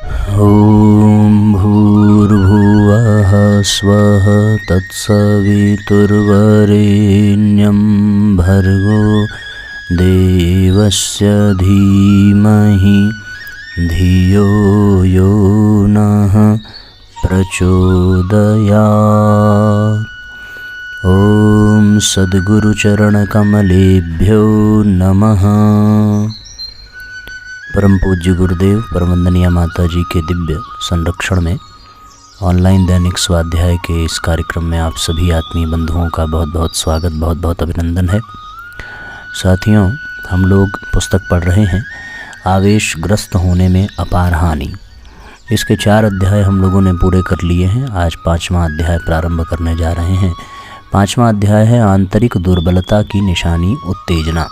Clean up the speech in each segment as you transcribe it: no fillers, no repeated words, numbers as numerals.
ॐ भूर्भुवः स्वः तत्सवितुर्वरेण्यं भर्गो देवस्य धीमहि धियो यो नः प्रचोदयात्। ॐ सद्गुरुचरणकमलेभ्यो नमः। परम पूज्य गुरुदेव परमवंदनीय माता जी के दिव्य संरक्षण में ऑनलाइन दैनिक स्वाध्याय के इस कार्यक्रम में आप सभी आत्मीय बंधुओं का बहुत बहुत स्वागत, बहुत बहुत अभिनंदन है। साथियों, हम लोग पुस्तक पढ़ रहे हैं आवेशग्रस्त होने में अपार हानि। इसके 4 अध्याय हम लोगों ने पूरे कर लिए हैं। आज 5वां अध्याय प्रारंभ करने जा रहे हैं। 5वां अध्याय है आंतरिक दुर्बलता की निशानी उत्तेजना।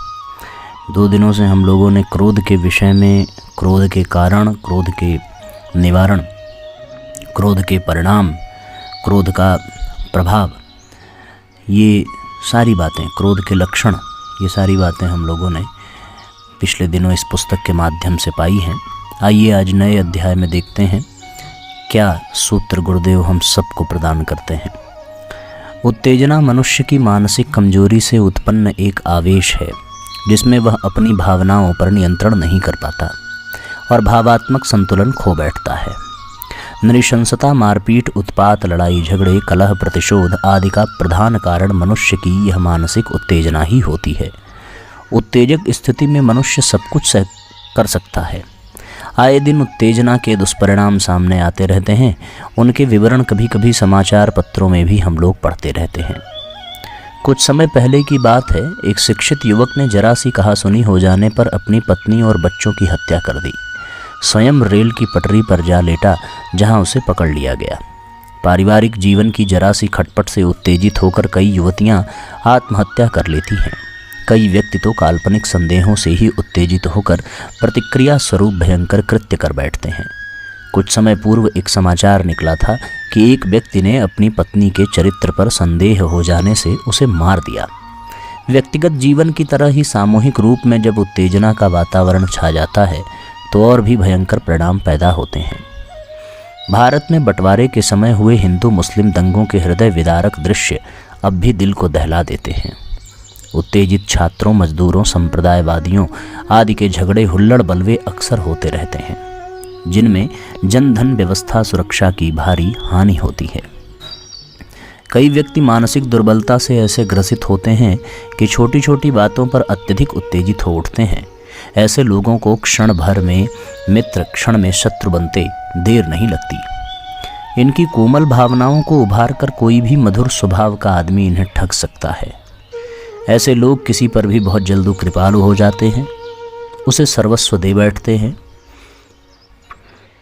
2 दिनों से हम लोगों ने क्रोध के विषय में, क्रोध के कारण, क्रोध के निवारण, क्रोध के परिणाम, क्रोध का प्रभाव, ये सारी बातें, क्रोध के लक्षण, ये सारी बातें हम लोगों ने पिछले दिनों इस पुस्तक के माध्यम से पाई हैं। आइए आज नए अध्याय में देखते हैं क्या सूत्र गुरुदेव हम सबको प्रदान करते हैं। उत्तेजना मनुष्य की मानसिक कमजोरी से उत्पन्न एक आवेश है जिसमें वह अपनी भावनाओं पर नियंत्रण नहीं कर पाता और भावात्मक संतुलन खो बैठता है। नृशंसता, मारपीट, उत्पात, लड़ाई झगड़े, कलह, प्रतिशोध आदि का प्रधान कारण मनुष्य की यह मानसिक उत्तेजना ही होती है। उत्तेजक स्थिति में मनुष्य सब कुछ कर सकता है। आए दिन उत्तेजना के दुष्परिणाम सामने आते रहते हैं। उनके विवरण कभी कभी समाचार पत्रों में भी हम लोग पढ़ते रहते हैं। कुछ समय पहले की बात है, एक शिक्षित युवक ने जरा सी कहासुनी हो जाने पर अपनी पत्नी और बच्चों की हत्या कर दी। स्वयं रेल की पटरी पर जा लेटा जहां उसे पकड़ लिया गया। पारिवारिक जीवन की जरा सी खटपट से उत्तेजित होकर कई युवतियां आत्महत्या कर लेती हैं। कई व्यक्ति तो काल्पनिक संदेहों से ही उत्तेजित होकर प्रतिक्रिया स्वरूप भयंकर कृत्य कर बैठते हैं। कुछ समय पूर्व एक समाचार निकला था कि एक व्यक्ति ने अपनी पत्नी के चरित्र पर संदेह हो जाने से उसे मार दिया। व्यक्तिगत जीवन की तरह ही सामूहिक रूप में जब उत्तेजना का वातावरण छा जाता है तो और भी भयंकर परिणाम पैदा होते हैं। भारत में बंटवारे के समय हुए हिंदू मुस्लिम दंगों के हृदय विदारक दृश्य अब भी दिल को दहला देते हैं। उत्तेजित छात्रों, मजदूरों, संप्रदायवादियों आदि के झगड़े, हुल्लड़ बलवे अक्सर होते रहते हैं जिनमें जनधन व्यवस्था, सुरक्षा की भारी हानि होती है। कई व्यक्ति मानसिक दुर्बलता से ऐसे ग्रसित होते हैं कि छोटी छोटी बातों पर अत्यधिक उत्तेजित हो उठते हैं। ऐसे लोगों को क्षण भर में मित्र, क्षण में शत्रु बनते देर नहीं लगती। इनकी कोमल भावनाओं को उभार कर कोई भी मधुर स्वभाव का आदमी इन्हें ठग सकता है। ऐसे लोग किसी पर भी बहुत जल्द कृपालु हो जाते हैं, उसे सर्वस्व दे बैठते हैं,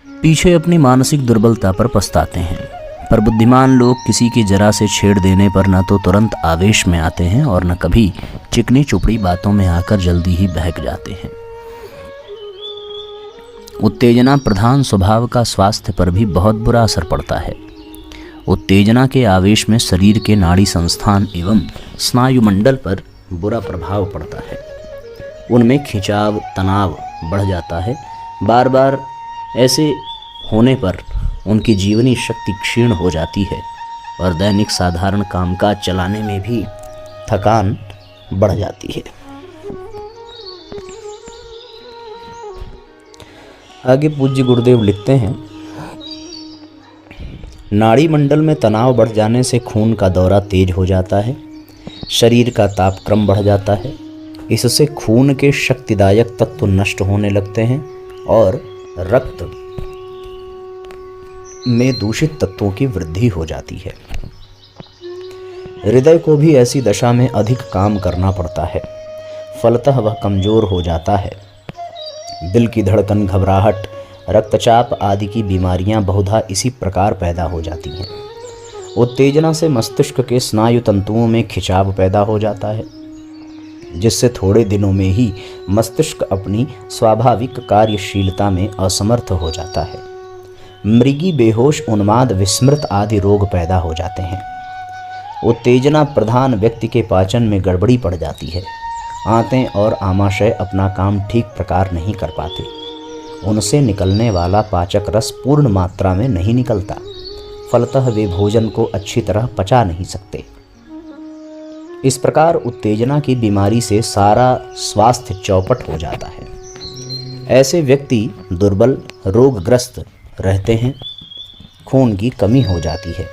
पीछे अपनी मानसिक दुर्बलता पर पछताते हैं। पर बुद्धिमान लोग किसी की जरा से छेड़ देने पर न तो तुरंत आवेश में आते हैं और न कभी चिकनी चुपड़ी बातों में आकर जल्दी ही बहक जाते हैं। उत्तेजना प्रधान स्वभाव का स्वास्थ्य पर भी बहुत बुरा असर पड़ता है। उत्तेजना के आवेश में शरीर के नाड़ी संस्थान एवं स्नायुमंडल पर बुरा प्रभाव पड़ता है। उनमें खिंचाव, तनाव बढ़ जाता है। बार बार ऐसे होने पर उनकी जीवनी शक्ति क्षीण हो जाती है और दैनिक साधारण कामकाज चलाने में भी थकान बढ़ जाती है। आगे पूज्य गुरुदेव लिखते हैं, नाड़ी मंडल में तनाव बढ़ जाने से खून का दौरा तेज हो जाता है, शरीर का तापक्रम बढ़ जाता है। इससे खून के शक्तिदायक तत्व नष्ट होने लगते हैं और रक्त में दूषित तत्वों की वृद्धि हो जाती है। हृदय को भी ऐसी दशा में अधिक काम करना पड़ता है। फलतः वह कमजोर हो जाता है। दिल की धड़कन, घबराहट, रक्तचाप आदि की बीमारियां बहुधा इसी प्रकार पैदा हो जाती हैं। उत्तेजना से मस्तिष्क के स्नायु तंतुओं में खिंचाव पैदा हो जाता है, जिससे थोड़े दिनों में ही मस्तिष्क अपनी स्वाभाविक कार्यशीलता में असमर्थ हो जाता है। मृगी, बेहोश, उन्माद, विस्मृत आदि रोग पैदा हो जाते हैं। उत्तेजना प्रधान व्यक्ति के पाचन में गड़बड़ी पड़ जाती है। आंतें और आमाशय अपना काम ठीक प्रकार नहीं कर पाते। उनसे निकलने वाला पाचक रस पूर्ण मात्रा में नहीं निकलता, फलतः वे भोजन को अच्छी तरह पचा नहीं सकते। इस प्रकार उत्तेजना की बीमारी से सारा स्वास्थ्य चौपट हो जाता है। ऐसे व्यक्ति दुर्बल, रोगग्रस्त रहते हैं, खून की कमी हो जाती है,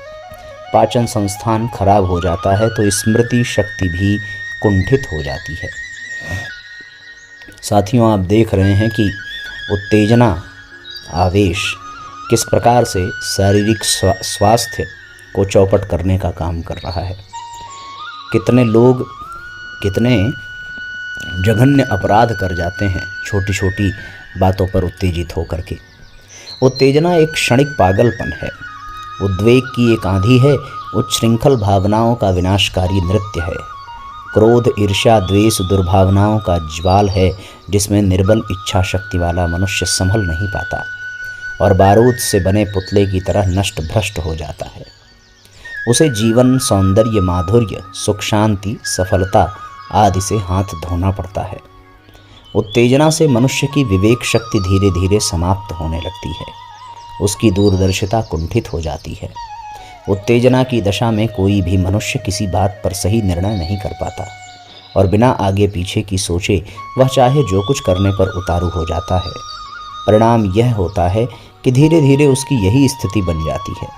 पाचन संस्थान खराब हो जाता है, तो स्मृति शक्ति भी कुंठित हो जाती है। साथियों, आप देख रहे हैं कि उत्तेजना, आवेश किस प्रकार से शारीरिक स्वास्थ्य को चौपट करने का काम कर रहा है। कितने लोग कितने जघन्य अपराध कर जाते हैं छोटी छोटी बातों पर उत्तेजित होकर के। उत्तेजना एक क्षणिक पागलपन है, उद्वेग की एक आंधी है, उच्छृंखल भावनाओं का विनाशकारी नृत्य है। क्रोध, ईर्ष्या, द्वेष दुर्भावनाओं का ज्वाल है जिसमें निर्बल इच्छा शक्ति वाला मनुष्य संभल नहीं पाता और बारूद से बने पुतले की तरह नष्ट भ्रष्ट हो जाता है। उसे जीवन, सौंदर्य, माधुर्य, सुख, शांति, सफलता आदि से हाथ धोना पड़ता है। उत्तेजना से मनुष्य की विवेक शक्ति धीरे धीरे समाप्त होने लगती है, उसकी दूरदर्शिता कुंठित हो जाती है। उत्तेजना की दशा में कोई भी मनुष्य किसी बात पर सही निर्णय नहीं कर पाता और बिना आगे पीछे की सोचे वह चाहे जो कुछ करने पर उतारू हो जाता है। परिणाम यह होता है कि धीरे धीरे उसकी यही स्थिति बन जाती है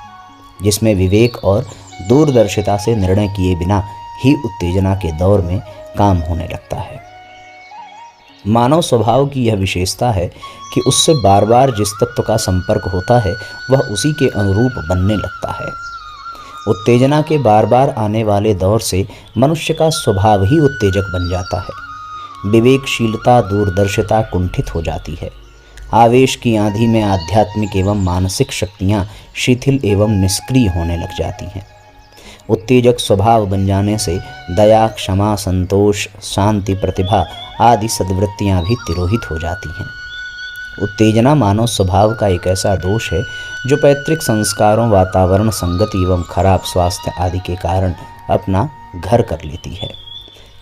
जिसमें विवेक और दूरदर्शिता से निर्णय किए बिना ही उत्तेजना के दौर में काम होने लगता है। मानव स्वभाव की यह विशेषता है कि उससे बार बार जिस तत्व का संपर्क होता है वह उसी के अनुरूप बनने लगता है। उत्तेजना के बार बार आने वाले दौर से मनुष्य का स्वभाव ही उत्तेजक बन जाता है। विवेकशीलता, दूरदर्शिता कुंठित हो जाती है। आवेश की आंधी में आध्यात्मिक एवं मानसिक शक्तियाँ शिथिल एवं निष्क्रिय होने लग जाती हैं। उत्तेजक स्वभाव बन जाने से दया, क्षमा, संतोष, शांति, प्रतिभा आदि सद्वृत्तियाँ भी तिरोहित हो जाती हैं। उत्तेजना मानव स्वभाव का एक ऐसा दोष है जो पैतृक संस्कारों, वातावरण, संगति एवं खराब स्वास्थ्य आदि के कारण अपना घर कर लेती है।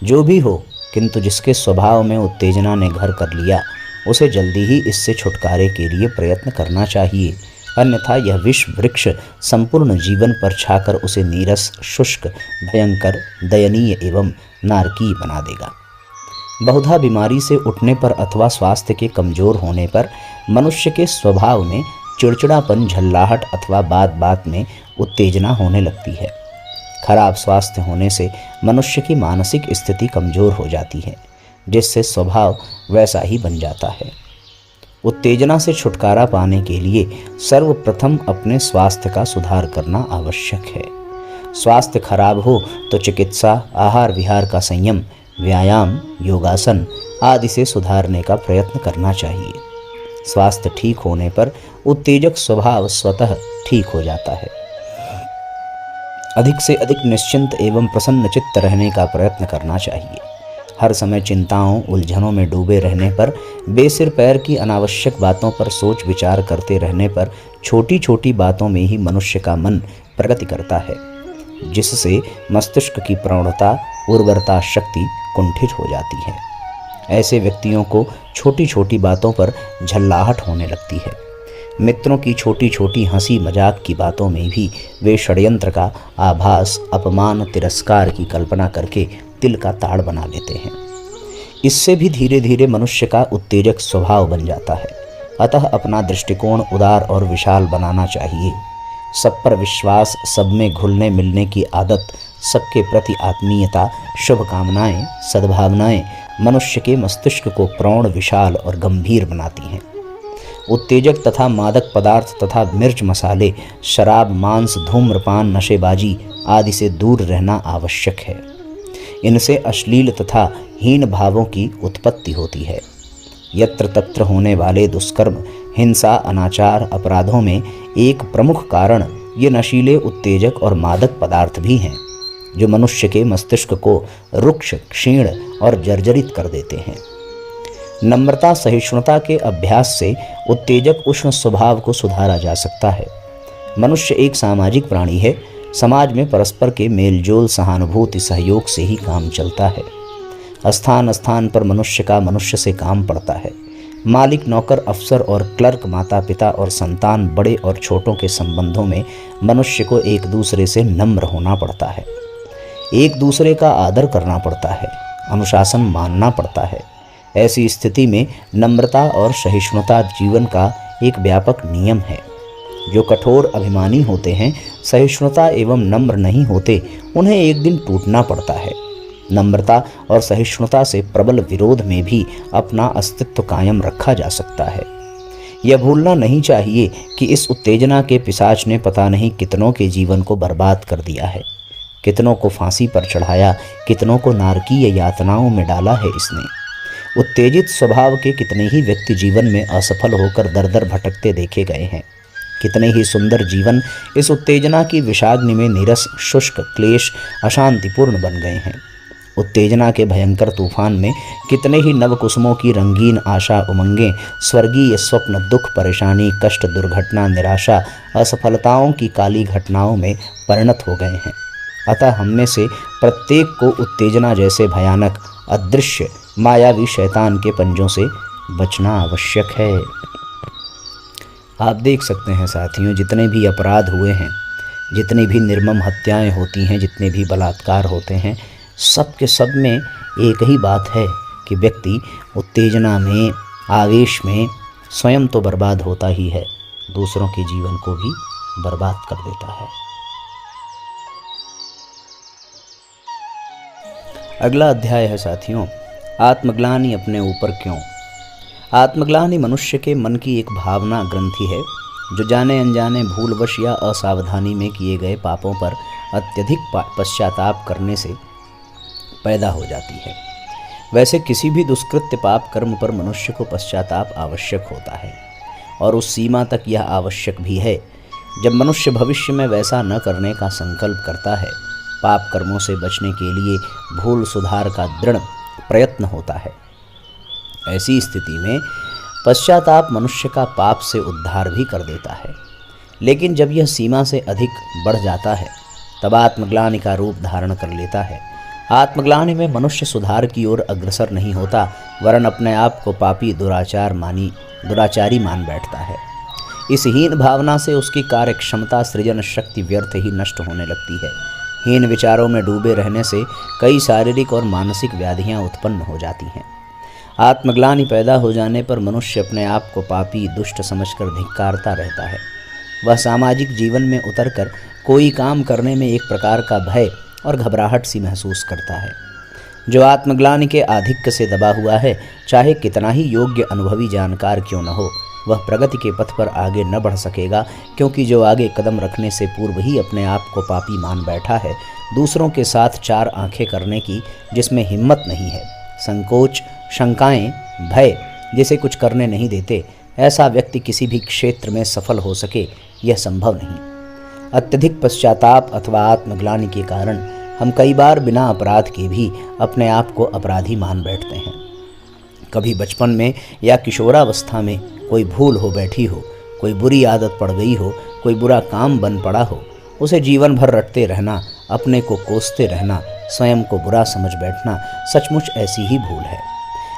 जो भी हो, किंतु जिसके स्वभाव में उत्तेजना ने घर कर लिया उसे जल्दी ही इससे छुटकारे के लिए प्रयत्न करना चाहिए, अन्यथा यह विष वृक्ष संपूर्ण जीवन पर छाकर उसे नीरस, शुष्क, भयंकर, दयनीय एवं नारकीय बना देगा। बहुधा बीमारी से उठने पर अथवा स्वास्थ्य के कमजोर होने पर मनुष्य के स्वभाव में चिड़चिड़ापन, झल्लाहट अथवा बात बात में उत्तेजना होने लगती है। खराब स्वास्थ्य होने से मनुष्य की मानसिक स्थिति कमजोर हो जाती है, जिससे स्वभाव वैसा ही बन जाता है। उत्तेजना से छुटकारा पाने के लिए सर्वप्रथम अपने स्वास्थ्य का सुधार करना आवश्यक है। स्वास्थ्य खराब हो तो चिकित्सा, आहार विहार का संयम, व्यायाम, योगासन आदि से सुधारने का प्रयत्न करना चाहिए। स्वास्थ्य ठीक होने पर उत्तेजक स्वभाव स्वतः ठीक हो जाता है। अधिक से अधिक निश्चिंत एवं प्रसन्न चित्त रहने का प्रयत्न करना चाहिए। हर समय चिंताओं, उलझनों में डूबे रहने पर, बेसिर पैर की अनावश्यक बातों पर सोच विचार करते रहने पर छोटी छोटी बातों में ही मनुष्य का मन प्रगति करता है, जिससे मस्तिष्क की प्रौढ़ता, उर्वरता शक्ति कुंठित हो जाती है। ऐसे व्यक्तियों को छोटी छोटी बातों पर झल्लाहट होने लगती है। मित्रों की छोटी छोटी हंसी मजाक की बातों में भी वे षड्यंत्र का आभास, अपमान, तिरस्कार की कल्पना करके तिल का ताड़ बना लेते हैं। इससे भी धीरे धीरे मनुष्य का उत्तेजक स्वभाव बन जाता है। अतः अपना दृष्टिकोण उदार और विशाल बनाना चाहिए। सब पर विश्वास, सब में घुलने मिलने की आदत, सबके प्रति आत्मीयता, शुभकामनाएं, सद्भावनाएं मनुष्य के मस्तिष्क को प्रौढ़, विशाल और गंभीर बनाती हैं। उत्तेजक तथा मादक पदार्थ तथा मिर्च मसाले, शराब, मांस, धूम्रपान, नशेबाजी आदि से दूर रहना आवश्यक है। इनसे अश्लील तथा हीन भावों की उत्पत्ति होती है। यत्र तत्र होने वाले दुष्कर्म, हिंसा, अनाचार, अपराधों में एक प्रमुख कारण ये नशीले, उत्तेजक और मादक पदार्थ भी हैं, जो मनुष्य के मस्तिष्क को रुक्ष, क्षीण और जर्जरित कर देते हैं। नम्रता, सहिष्णुता के अभ्यास से उत्तेजक उष्ण स्वभाव को सुधारा जा सकता है। मनुष्य एक सामाजिक प्राणी है। समाज में परस्पर के मेलजोल, सहानुभूति, सहयोग से ही काम चलता है। स्थान स्थान पर मनुष्य का मनुष्य से काम पड़ता है। मालिक नौकर, अफसर और क्लर्क, माता पिता और संतान, बड़े और छोटों के संबंधों में मनुष्य को एक दूसरे से नम्र होना पड़ता है, एक दूसरे का आदर करना पड़ता है, अनुशासन मानना पड़ता है। ऐसी स्थिति में नम्रता और सहिष्णुता जीवन का एक व्यापक नियम है। जो कठोर अभिमानी होते हैं, सहिष्णुता एवं नम्र नहीं होते, उन्हें एक दिन टूटना पड़ता है। नम्रता और सहिष्णुता से प्रबल विरोध में भी अपना अस्तित्व कायम रखा जा सकता है। यह भूलना नहीं चाहिए कि इस उत्तेजना के पिशाच ने पता नहीं कितनों के जीवन को बर्बाद कर दिया है, कितनों को फांसी पर चढ़ाया, कितनों को नारकीय यातनाओं में डाला है इसने। उत्तेजित स्वभाव के कितने ही व्यक्ति जीवन में असफल होकर दर दर भटकते देखे गए हैं। कितने ही सुंदर जीवन इस उत्तेजना की विषाग्नि में नीरस, शुष्क, क्लेश, अशांतिपूर्ण बन गए हैं। उत्तेजना के भयंकर तूफान में कितने ही नवकुसुमों की रंगीन आशा, उमंगें, स्वर्गीय स्वप्न, दुख, परेशानी, कष्ट, दुर्घटना, निराशा, असफलताओं की काली घटनाओं में परिणत हो गए हैं। अतः हममें से प्रत्येक को उत्तेजना जैसे भयानक, अदृश्य, मायावी शैतान के पंजों से बचना आवश्यक है। आप देख सकते हैं साथियों, जितने भी अपराध हुए हैं, जितनी भी निर्मम हत्याएं होती हैं, जितने भी बलात्कार होते हैं, सब के सब में एक ही बात है कि व्यक्ति उत्तेजना में, आवेश में स्वयं तो बर्बाद होता ही है, दूसरों के जीवन को भी बर्बाद कर देता है। अगला अध्याय है साथियों, आत्मग्लानि अपने ऊपर क्यों। आत्मग्लानि मनुष्य के मन की एक भावना ग्रंथि है जो जाने अनजाने, भूलवश या असावधानी में किए गए पापों पर अत्यधिक पश्चाताप करने से पैदा हो जाती है। वैसे किसी भी दुष्कृत्य पाप कर्म पर मनुष्य को पश्चाताप आवश्यक होता है, और उस सीमा तक यह आवश्यक भी है जब मनुष्य भविष्य में वैसा न करने का संकल्प करता है। पाप कर्मों से बचने के लिए भूल सुधार का दृढ़ प्रयत्न होता है। ऐसी स्थिति में पश्चाताप मनुष्य का पाप से उद्धार भी कर देता है। लेकिन जब यह सीमा से अधिक बढ़ जाता है, तब आत्मग्लानि का रूप धारण कर लेता है। आत्मग्लानि में मनुष्य सुधार की ओर अग्रसर नहीं होता, वरन अपने आप को पापी, दुराचारी मान बैठता है। इस हीन भावना से उसकी कार्य क्षमता, सृजन शक्ति व्यर्थ ही नष्ट होने लगती है। हीन विचारों में डूबे रहने से कई शारीरिक और मानसिक व्याधियां उत्पन्न हो जाती हैं। आत्मग्लानि पैदा हो जाने पर मनुष्य अपने आप को पापी, दुष्ट समझकर धिक्कारता रहता है। वह सामाजिक जीवन में उतरकर कोई काम करने में एक प्रकार का भय और घबराहट सी महसूस करता है। जो आत्मग्लानि के आधिक्य से दबा हुआ है, चाहे कितना ही योग्य अनुभवी जानकार क्यों न हो, वह प्रगति के पथ पर आगे न बढ़ सकेगा, क्योंकि जो आगे कदम रखने से पूर्व ही अपने आप को पापी मान बैठा है, दूसरों के साथ चार आंखें करने की जिसमें हिम्मत नहीं है, संकोच, शंकाएं, भय जिसे कुछ करने नहीं देते, ऐसा व्यक्ति किसी भी क्षेत्र में सफल हो सके, यह संभव नहीं। अत्यधिक पश्चाताप अथवा आत्मग्लानि के कारण हम कई बार बिना अपराध के भी अपने आप को अपराधी मान बैठते हैं। कभी बचपन में या किशोरावस्था में कोई भूल हो बैठी हो, कोई बुरी आदत पड़ गई हो, कोई बुरा काम बन पड़ा हो, उसे जीवन भर रटते रहना, अपने को कोसते रहना, स्वयं को बुरा समझ बैठना सचमुच ऐसी ही भूल है।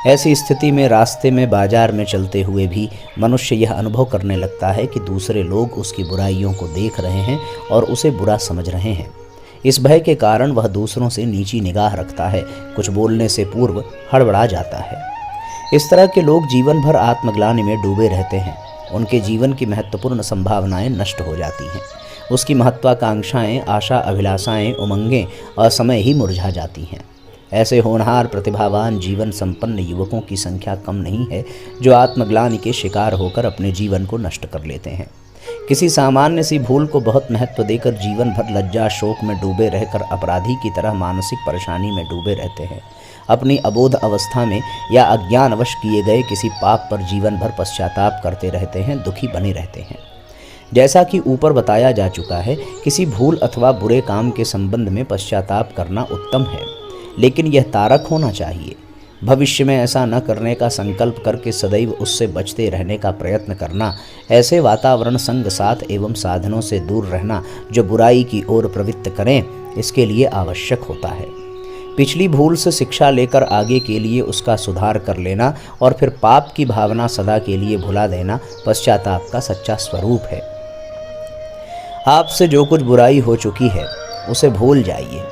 ऐसी स्थिति में रास्ते में, बाजार में चलते हुए भी मनुष्य यह अनुभव करने लगता है कि दूसरे लोग उसकी बुराइयों को देख रहे हैं और उसे बुरा समझ रहे हैं। इस भय के कारण वह दूसरों से नीची निगाह रखता है, कुछ बोलने से पूर्व हड़बड़ा जाता है। इस तरह के लोग जीवन भर आत्मग्लानि में डूबे रहते हैं। उनके जीवन की महत्वपूर्ण संभावनाएं नष्ट हो जाती हैं। उसकी महत्वाकांक्षाएं, आशा, अभिलाषाएं, उमंगें असमय ही मुरझा जाती हैं। ऐसे होनहार, प्रतिभावान, जीवन संपन्न युवकों की संख्या कम नहीं है जो आत्मग्लानि के शिकार होकर अपने जीवन को नष्ट कर लेते हैं। किसी सामान्य सी भूल को बहुत महत्व देकर जीवन भर लज्जा, शोक में डूबे रहकर अपराधी की तरह मानसिक परेशानी में डूबे रहते हैं। अपनी अबोध अवस्था में या अज्ञानवश किए गए किसी पाप पर जीवन भर पश्चाताप करते रहते हैं, दुखी बने रहते हैं। जैसा कि ऊपर बताया जा चुका है, किसी भूल अथवा बुरे काम के संबंध में पश्चाताप करना उत्तम है, लेकिन यह तारक होना चाहिए। भविष्य में ऐसा न करने का संकल्प करके सदैव उससे बचते रहने का प्रयत्न करना, ऐसे वातावरण, संग साथ एवं साधनों से दूर रहना जो बुराई की ओर प्रवृत्त करें, इसके लिए आवश्यक होता है। पिछली भूल से शिक्षा लेकर आगे के लिए उसका सुधार कर लेना और फिर पाप की भावना सदा के लिए भुला देना पश्चाताप का सच्चा स्वरूप है। आपसे जो कुछ बुराई हो चुकी है उसे भूल जाइए।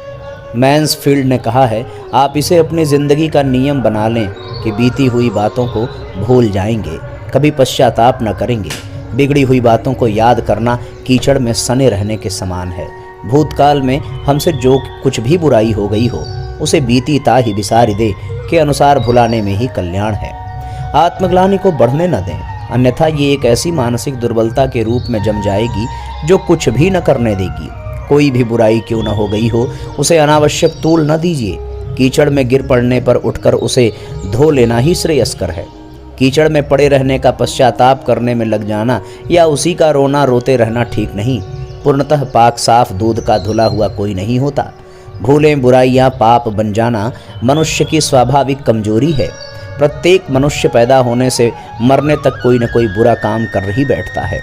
मैन्सफील्ड ने कहा है, आप इसे अपनी ज़िंदगी का नियम बना लें कि बीती हुई बातों को भूल जाएंगे, कभी पश्चाताप न करेंगे। बिगड़ी हुई बातों को याद करना कीचड़ में सने रहने के समान है। भूतकाल में हमसे जो कुछ भी बुराई हो गई हो उसे बीती ताहि बिसारी दे के अनुसार भुलाने में ही कल्याण है। आत्मग्लानि को बढ़ने न दें, अन्यथा ये एक ऐसी मानसिक दुर्बलता के रूप में जम जाएगी जो कुछ भी न करने देगी। कोई भी बुराई क्यों न हो गई हो उसे अनावश्यक तूल न दीजिए। कीचड़ में गिर पड़ने पर उठकर उसे धो लेना ही श्रेयस्कर है। कीचड़ में पड़े रहने का पश्चाताप करने में लग जाना या उसी का रोना रोते रहना ठीक नहीं। पूर्णतः पाक साफ दूध का धुला हुआ कोई नहीं होता। भूलें बुराइयां पाप बन जाना मनुष्य की स्वाभाविक कमजोरी है। प्रत्येक मनुष्य पैदा होने से मरने तक कोई न कोई बुरा काम कर ही बैठता है।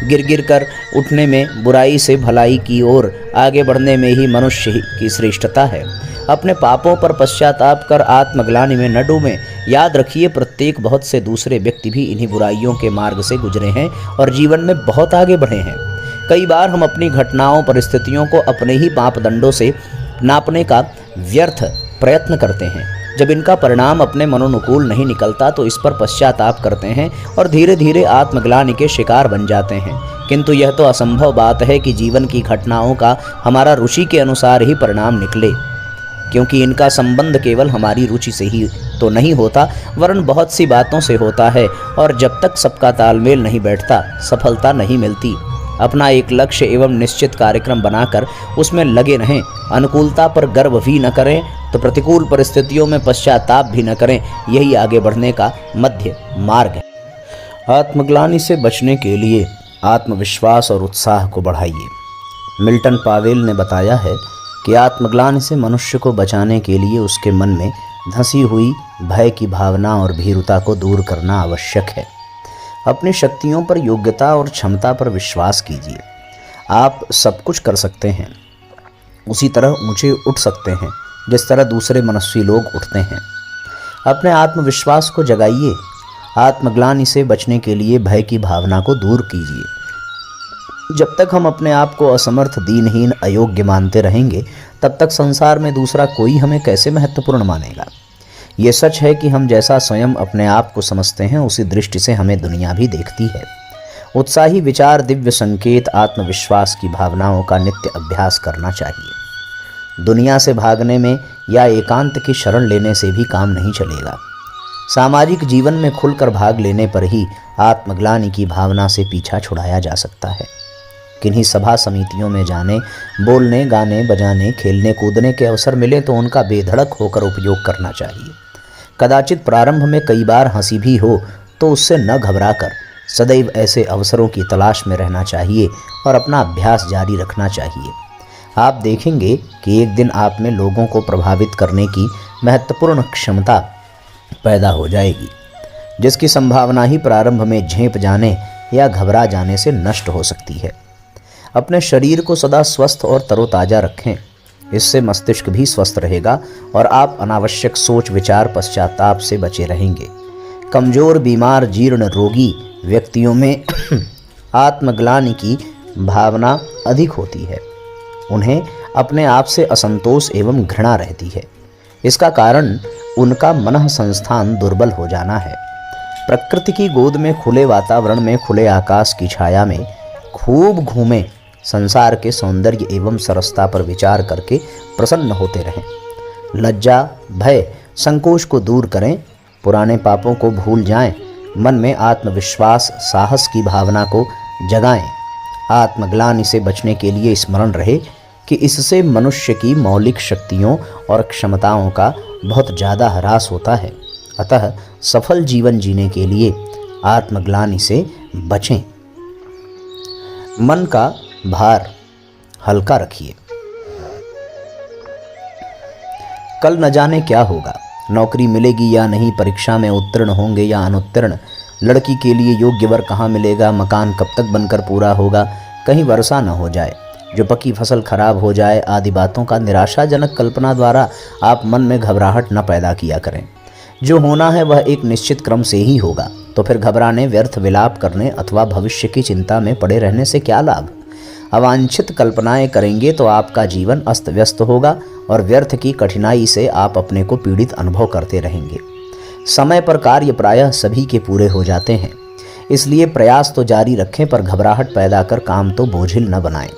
गिर गिर कर उठने में, बुराई से भलाई की ओर आगे बढ़ने में ही मनुष्य की श्रेष्ठता है। अपने पापों पर पश्चाताप कर आत्मग्लानि में न डूबें। याद रखिए, प्रत्येक बहुत से दूसरे व्यक्ति भी इन्हीं बुराइयों के मार्ग से गुजरे हैं और जीवन में बहुत आगे बढ़े हैं। कई बार हम अपनी घटनाओं परिस्थितियों को अपने ही मापदंडों से नापने का व्यर्थ प्रयत्न करते हैं। जब इनका परिणाम अपने मनोनुकूल नहीं निकलता तो इस पर पश्चाताप करते हैं और धीरे धीरे आत्मग्लानि के शिकार बन जाते हैं। किंतु यह तो असंभव बात है कि जीवन की घटनाओं का हमारा रुचि के अनुसार ही परिणाम निकले, क्योंकि इनका संबंध केवल हमारी रुचि से ही तो नहीं होता वरन बहुत सी बातों से होता है। और जब तक सबका तालमेल नहीं बैठता सफलता नहीं मिलती। अपना एक लक्ष्य एवं निश्चित कार्यक्रम बनाकर उसमें लगे रहें। अनुकूलता पर गर्व भी न करें तो प्रतिकूल परिस्थितियों में पश्चाताप भी न करें। यही आगे बढ़ने का मध्य मार्ग है। आत्मग्लानि से बचने के लिए आत्मविश्वास और उत्साह को बढ़ाइए। मिल्टन पावेल ने बताया है कि आत्मग्लानि से मनुष्य को बचाने के लिए उसके मन में धंसी हुई भय की भावना और भीरुता को दूर करना आवश्यक है। अपनी शक्तियों पर, योग्यता और क्षमता पर विश्वास कीजिए। आप सब कुछ कर सकते हैं, उसी तरह ऊंचे उठ सकते हैं जिस तरह दूसरे मनस्वी लोग उठते हैं। अपने आत्मविश्वास को जगाइए। आत्मग्लानि से बचने के लिए भय की भावना को दूर कीजिए। जब तक हम अपने आप को असमर्थ, दीनहीन, अयोग्य मानते रहेंगे तब तक संसार में दूसरा कोई हमें कैसे महत्वपूर्ण मानेगा। ये सच है कि हम जैसा स्वयं अपने आप को समझते हैं उसी दृष्टि से हमें दुनिया भी देखती है। उत्साही विचार, दिव्य संकेत, आत्मविश्वास की भावनाओं का नित्य अभ्यास करना चाहिए। दुनिया से भागने में या एकांत की शरण लेने से भी काम नहीं चलेगा। सामाजिक जीवन में खुलकर भाग लेने पर ही आत्मग्लानि की भावना से पीछा छुड़ाया जा सकता है। किन्हीं सभा समितियों में जाने, बोलने, गाने, बजाने, खेलने, कूदने के अवसर मिले तो उनका बेधड़क होकर उपयोग करना चाहिए। कदाचित प्रारंभ में कई बार हंसी भी हो तो उससे न घबराकर सदैव ऐसे अवसरों की तलाश में रहना चाहिए और अपना अभ्यास जारी रखना चाहिए। आप देखेंगे कि एक दिन आप में लोगों को प्रभावित करने की महत्वपूर्ण क्षमता पैदा हो जाएगी, जिसकी संभावना ही प्रारंभ में झेंप जाने या घबरा जाने से नष्ट हो सकती है। अपने शरीर को सदा स्वस्थ और तरोताज़ा रखें, इससे मस्तिष्क भी स्वस्थ रहेगा और आप अनावश्यक सोच विचार, पश्चाताप से बचे रहेंगे। कमज़ोर, बीमार, जीर्ण, रोगी व्यक्तियों में आत्मग्लानि की भावना अधिक होती है। उन्हें अपने आप से असंतोष एवं घृणा रहती है। इसका कारण उनका मन संस्थान दुर्बल हो जाना है। प्रकृति की गोद में, खुले वातावरण में, खुले आकाश की छाया में खूब घूमें। संसार के सौंदर्य एवं सरसता पर विचार करके प्रसन्न होते रहें। लज्जा, भय, संकोच को दूर करें। पुराने पापों को भूल जाएं। मन में आत्मविश्वास, साहस की भावना को जगाएं। आत्मग्लानि से बचने के लिए स्मरण रहे कि इससे मनुष्य की मौलिक शक्तियों और क्षमताओं का बहुत ज़्यादा ह्रास होता है। अतः सफल जीवन जीने के लिए आत्मग्लानि से बचें। मन का भार हल्का रखिए। कल न जाने क्या होगा, नौकरी मिलेगी या नहीं, परीक्षा में उत्तीर्ण होंगे या अनुत्तीर्ण, लड़की के लिए योग्य वर कहाँ मिलेगा, मकान कब तक बनकर पूरा होगा, कहीं वर्षा न हो जाए, जो पकी फसल खराब हो जाए आदि बातों का निराशाजनक कल्पना द्वारा आप मन में घबराहट न पैदा किया करें। जो होना है वह एक निश्चित क्रम से ही होगा, तो फिर घबराने, व्यर्थ विलाप करने अथवा भविष्य की चिंता में पड़े रहने से क्या लाभ। अवांछित कल्पनाएं करेंगे तो आपका जीवन अस्त व्यस्त होगा और व्यर्थ की कठिनाई से आप अपने को पीड़ित अनुभव करते रहेंगे। समय पर कार्य प्रायः सभी के पूरे हो जाते हैं, इसलिए प्रयास तो जारी रखें पर घबराहट पैदा कर काम तो बोझिल न बनाएं।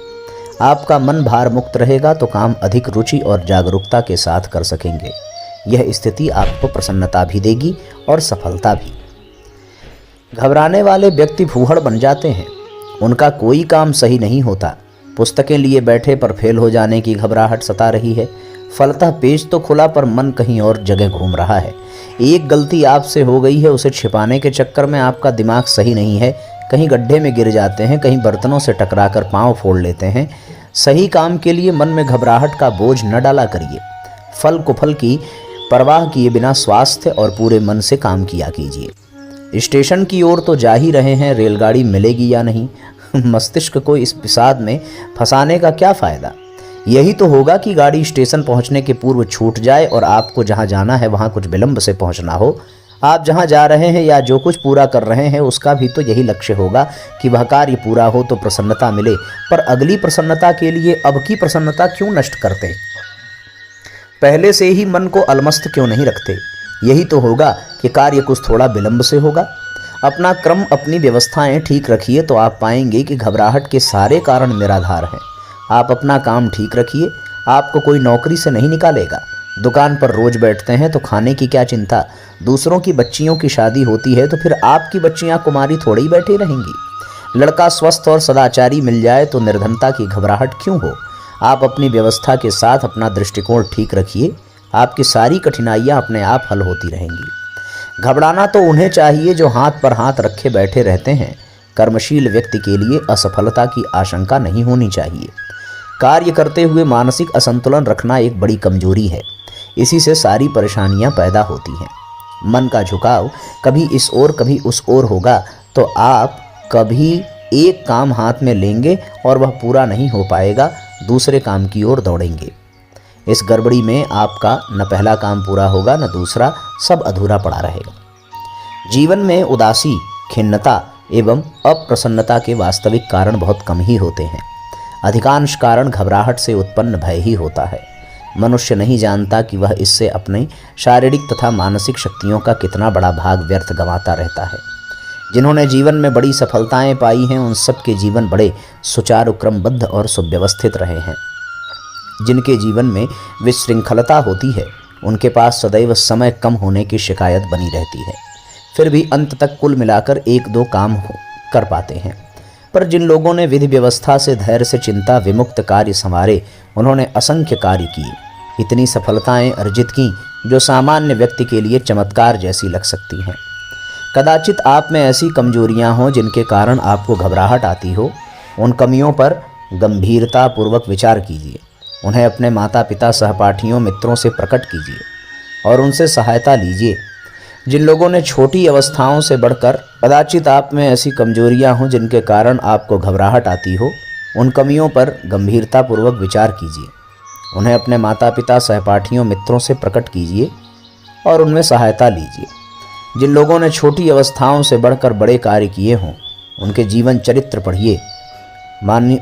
आपका मन भार मुक्त रहेगा तो काम अधिक रुचि और जागरूकता के साथ कर सकेंगे। यह स्थिति आपको प्रसन्नता भी देगी और सफलता भी। घबराने वाले व्यक्ति फूहड़ बन जाते हैं, उनका कोई काम सही नहीं होता। पुस्तकें लिए बैठे पर फेल हो जाने की घबराहट सता रही है। फलतः पेज तो खुला पर मन कहीं और जगह घूम रहा है। एक गलती आपसे हो गई है, उसे छिपाने के चक्कर में आपका दिमाग सही नहीं है। कहीं गड्ढे में गिर जाते हैं, कहीं बर्तनों से टकराकर पांव फोड़ लेते हैं। सही काम के लिए मन में घबराहट का बोझ न डाला करिए। फल कुफल की परवाह किए बिना स्वास्थ्य और पूरे मन से काम किया कीजिए। स्टेशन की ओर तो जा ही रहे हैं, रेलगाड़ी मिलेगी या नहीं। मस्तिष्क को इस विषाद में फंसाने का क्या फ़ायदा। यही तो होगा कि गाड़ी स्टेशन पहुंचने के पूर्व छूट जाए और आपको जहां जाना है वहां कुछ विलंब से पहुंचना हो। आप जहां जा रहे हैं या जो कुछ पूरा कर रहे हैं उसका भी तो यही लक्ष्य होगा कि वह कार्य पूरा हो तो प्रसन्नता मिले। पर अगली प्रसन्नता के लिए अब की प्रसन्नता क्यों नष्ट करते? पहले से ही मन को अलमस्त क्यों नहीं रखते? यही तो होगा कि कार्य कुछ थोड़ा विलंब से होगा। अपना क्रम, अपनी व्यवस्थाएं ठीक रखिए तो आप पाएंगे कि घबराहट के सारे कारण निराधार हैं। आप अपना काम ठीक रखिए, आपको कोई नौकरी से नहीं निकालेगा। दुकान पर रोज बैठते हैं तो खाने की क्या चिंता। दूसरों की बच्चियों की शादी होती है तो फिर आपकी बच्चियां कुमारी थोड़ी ही बैठी रहेंगी। लड़का स्वस्थ और सदाचारी मिल जाए तो निर्धनता की घबराहट क्यों हो। आप अपनी व्यवस्था के साथ अपना दृष्टिकोण ठीक रखिए, आपकी सारी कठिनाइयां अपने आप हल होती रहेंगी। घबराना तो उन्हें चाहिए जो हाथ पर हाथ रखे बैठे रहते हैं। कर्मशील व्यक्ति के लिए असफलता की आशंका नहीं होनी चाहिए। कार्य करते हुए मानसिक असंतुलन रखना एक बड़ी कमजोरी है। इसी से सारी परेशानियां पैदा होती हैं। मन का झुकाव कभी इस ओर कभी उस ओर होगा तो आप कभी एक काम हाथ में लेंगे और वह पूरा नहीं हो पाएगा, दूसरे काम की ओर दौड़ेंगे। इस गड़बड़ी में आपका न पहला काम पूरा होगा न दूसरा, सब अधूरा पड़ा रहेगा। जीवन में उदासी, खिन्नता एवं अप्रसन्नता के वास्तविक कारण बहुत कम ही होते हैं। अधिकांश कारण घबराहट से उत्पन्न भय ही होता है। मनुष्य नहीं जानता कि वह इससे अपने शारीरिक तथा मानसिक शक्तियों का कितना बड़ा भाग व्यर्थ गंवाता रहता है। जिन्होंने जीवन में बड़ी सफलताएं पाई हैं उन सब के जीवन बड़े सुचारू क्रमबद्ध और सुव्यवस्थित रहे हैं। जिनके जीवन में विशृंखलता होती है उनके पास सदैव समय कम होने की शिकायत बनी रहती है, फिर भी अंत तक कुल मिलाकर एक दो काम कर पाते हैं। पर जिन लोगों ने विधि व्यवस्था से, धैर्य से चिंता विमुक्त कार्य संवारे, उन्होंने असंख्य कार्य किए, इतनी सफलताएं अर्जित की जो सामान्य व्यक्ति के लिए चमत्कार जैसी लग सकती हैं। कदाचित आप में ऐसी कमजोरियां हों जिनके कारण आपको घबराहट आती हो। उन कमियों पर गंभीरता पूर्वक विचार कीजिए, उन्हें अपने माता पिता, सहपाठियों, मित्रों से प्रकट कीजिए और उनसे सहायता लीजिए। जिन लोगों ने छोटी अवस्थाओं से बढ़कर, कदाचित आप में ऐसी कमजोरियां हों जिनके कारण आपको घबराहट आती हो, उन कमियों पर गंभीरतापूर्वक विचार कीजिए, उन्हें अपने माता पिता, सहपाठियों, मित्रों से प्रकट कीजिए और उनमें सहायता लीजिए। जिन लोगों ने छोटी अवस्थाओं से बढ़कर बड़े कार्य किए हों, उनके जीवन चरित्र पढ़िए।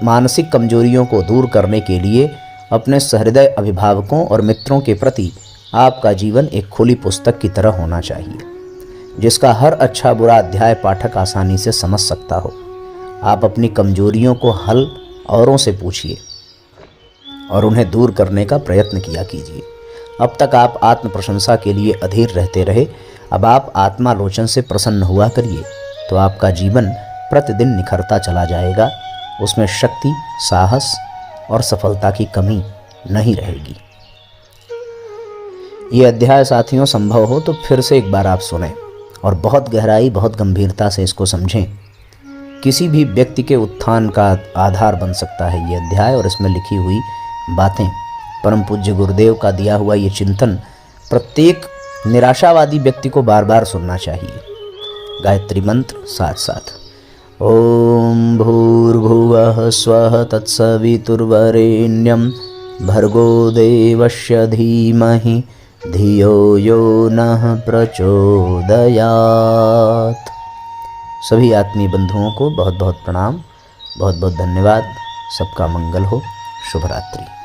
मानसिक कमजोरियों को दूर करने के लिए अपने सहृदय अभिभावकों और मित्रों के प्रति आपका जीवन एक खुली पुस्तक की तरह होना चाहिए, जिसका हर अच्छा बुरा अध्याय पाठक आसानी से समझ सकता हो। आप अपनी कमजोरियों को हल औरों से पूछिए और उन्हें दूर करने का प्रयत्न किया कीजिए। अब तक आप आत्म प्रशंसा के लिए अधीर रहते रहे, अब आप आत्मालोचन से प्रसन्न हुआ करिए, तो आपका जीवन प्रतिदिन निखरता चला जाएगा। उसमें शक्ति, साहस और सफलता की कमी नहीं रहेगी। ये अध्याय साथियों संभव हो तो फिर से एक बार आप सुनें और बहुत गहराई, बहुत गंभीरता से इसको समझें। किसी भी व्यक्ति के उत्थान का आधार बन सकता है ये अध्याय, और इसमें लिखी हुई बातें, परम पूज्य गुरुदेव का दिया हुआ ये चिंतन प्रत्येक निराशावादी व्यक्ति को बार बार सुनना चाहिए। गायत्री मंत्र साथ साथ। ओम भूर्भुवः स्वः तत्सवितुर्वरेण्यं भर्गो देवस्य धीमहि धियो यो नः प्रचोदयात्। सभी आत्मीय बंधुओं को बहुत बहुत प्रणाम, बहुत बहुत धन्यवाद। सबका मंगल हो। शुभ रात्रि।